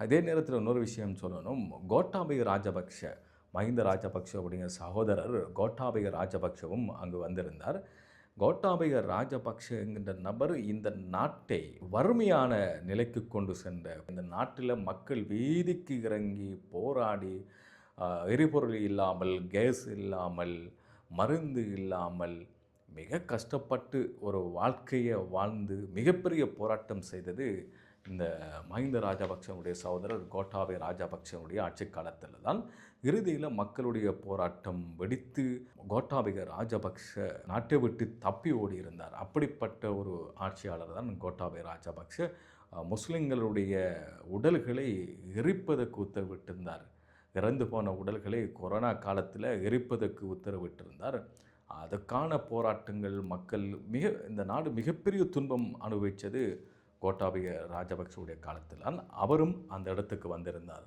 அதே நேரத்தில் இன்னொரு விஷயம் சொல்லணும். கோட்டாபய ராஜபக்ஷ, மஹிந்த ராஜபக்ஷவுடைய சகோதரர் கோட்டாபய ராஜபக்ஷவும் அங்கு வந்திருந்தார். கோட்டாபய ராஜபக்ஷ என்கின்ற நபர் இந்த நாட்டை வறுமையான நிலைக்கு கொண்டு சென்ற, இந்த நாட்டில் மக்கள் வீதிக்கு இறங்கி போராடி எரிபொருள் இல்லாமல், கேஸ் இல்லாமல், மருந்து இல்லாமல் மிக கஷ்டப்பட்டு ஒரு வாழ்க்கையை வாழ்ந்து மிகப்பெரிய போராட்டம் செய்தது இந்த மஹிந்த ராஜபக்சனுடைய சகோதரர் கோட்டாபய ராஜபக்சனுடைய ஆட்சி காலத்தில் தான். இறுதியில் மக்களுடைய போராட்டம் வெடித்து கோட்டாபய ராஜபக்ஷ நாட்டை விட்டு தப்பி ஓடி இருந்தார். அப்படிப்பட்ட ஒரு ஆட்சியாளர் தான் கோட்டாபய ராஜபக்ஷ. முஸ்லிம்களுடைய உடல்களை எரிப்பதற்கு உத்தரவிட்டிருந்தார். இறந்து போன உடல்களை கொரோனா காலத்தில் எரிப்பதற்கு உத்தரவிட்டிருந்தார். அதுக்கான போராட்டங்கள் மக்கள் இந்த நாடு மிகப்பெரிய துன்பம் அனுபவித்தது கோட்டாபய ராஜபக்சவுடைய காலத்தில் தான். அவரும் அந்த இடத்துக்கு வந்திருந்தார்.